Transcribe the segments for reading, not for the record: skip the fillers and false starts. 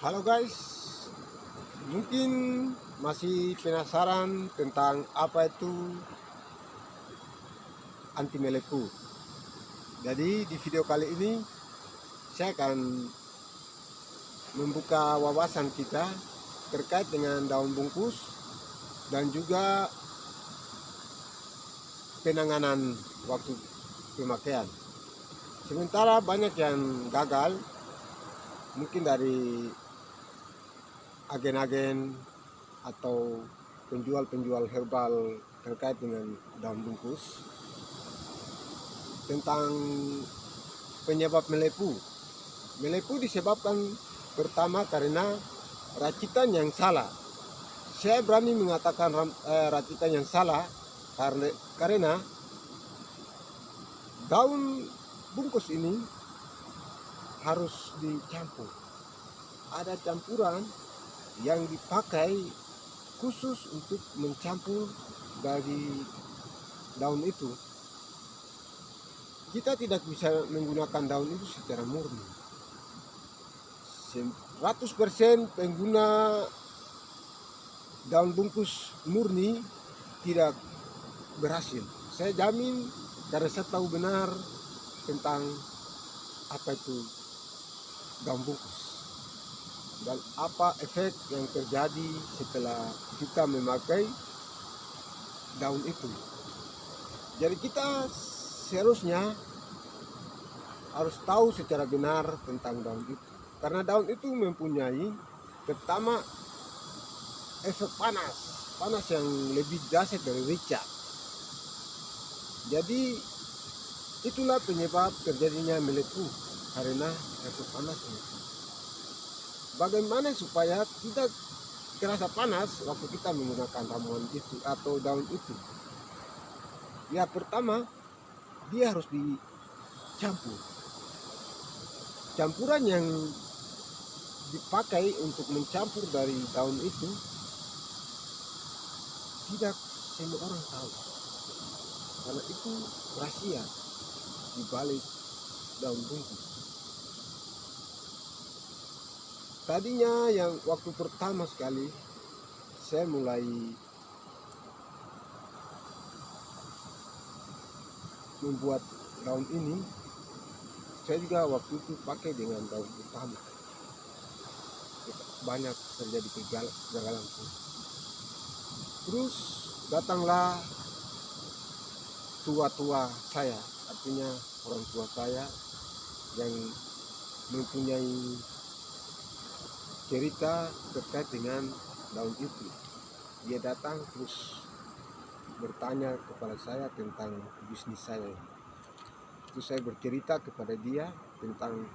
Halo guys, mungkin masih penasaran tentang apa itu anti melepu. Jadi di video kali ini saya akan membuka wawasan kita terkait dengan daun bungkus dan juga penanganan waktu pemakaian. Sementara banyak yang gagal, mungkin dari agen-agen atau penjual-penjual herbal terkait dengan daun bungkus tentang penyebab melepu. Melepu disebabkan pertama karena racikan yang salah. Saya berani mengatakan racikan yang salah karena daun bungkus ini harus dicampur. Ada campuran yang dipakai khusus untuk mencampur dari daun itu. Kita tidak bisa menggunakan daun itu secara murni. 100% pengguna daun bungkus murni tidak berhasil. Saya jamin karena saya tahu benar tentang apa itu daun bungkus dan apa efek yang terjadi setelah kita memakai daun itu. Jadi kita seharusnya harus tahu secara benar tentang daun itu. Karena daun itu mempunyai pertama efek panas yang lebih dahsyat dari rica. Jadi itulah penyebab terjadinya melepu karena efek panasnya. Bagaimana supaya tidak terasa panas waktu kita menggunakan ramuan itu atau daun itu? Ya pertama, dia harus dicampur. Campuran yang dipakai untuk mencampur dari daun itu tidak semua orang tahu, karena itu rahasia di balik daun bungkus. Tadinya yang waktu pertama sekali saya mulai membuat daun ini, saya juga waktu itu pakai dengan daun utama. Banyak terjadi kegagalan. Terus datanglah tua-tua saya, artinya orang tua saya yang mempunyai cerita terkait dengan daun itu. Dia datang terus bertanya kepada saya tentang bisnis saya. Terus saya bercerita kepada dia tentang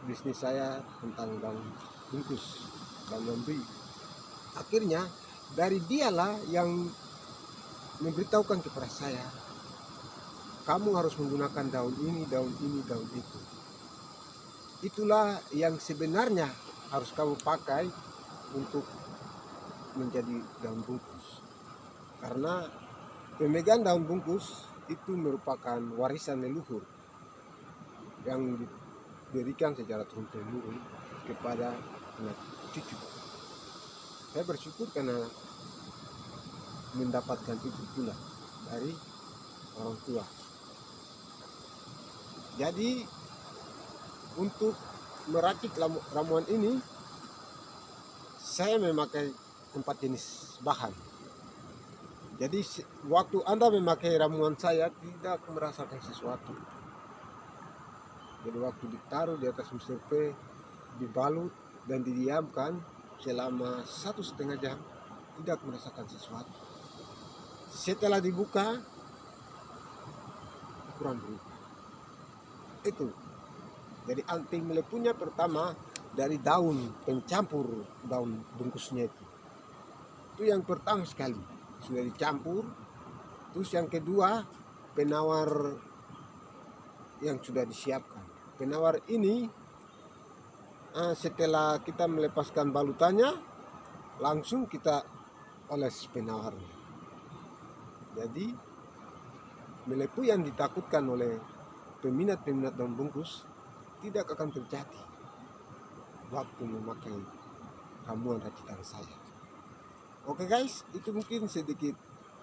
bisnis saya tentang daun bungkus dan memberi. Akhirnya dari dialah yang memberitahukan kepada saya, kamu harus menggunakan daun ini, daun ini, daun itu. Itulah yang sebenarnya harus kamu pakai untuk menjadi daun bungkus. Karena pemegang daun bungkus itu merupakan warisan leluhur yang diberikan secara turun-temurun kepada anak cucu. Saya bersyukur karena mendapatkan itu pula dari orang tua. Jadi untuk meracik ramuan ini saya memakai 4 jenis bahan. Jadi waktu Anda memakai ramuan saya tidak merasakan sesuatu. Jadi waktu ditaruh di atas mesin P, dibalut dan didiamkan selama 1,5 jam, tidak merasakan sesuatu. Setelah dibuka, kurang berubah. Itu. Jadi anti melepunya pertama dari daun, pencampur daun bungkusnya itu. Itu yang pertama sekali, sudah dicampur. Terus yang kedua, penawar yang sudah disiapkan. Penawar ini setelah kita melepaskan balutannya, langsung kita oles penawarnya. Jadi melepu yang ditakutkan oleh peminat-peminat daun bungkus tidak akan terjadi. waktu memakai ramuan racikan saya. Oke guys, itu mungkin sedikit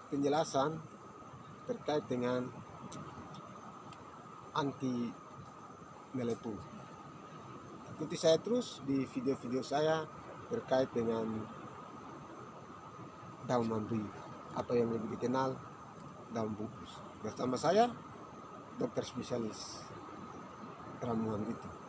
penjelasan terkait dengan anti melepuh. Ikuti saya terus di video-video saya terkait dengan daun mamri atau yang lebih dikenal daun bungkus. Bersama saya, dokter spesialis ramuan itu.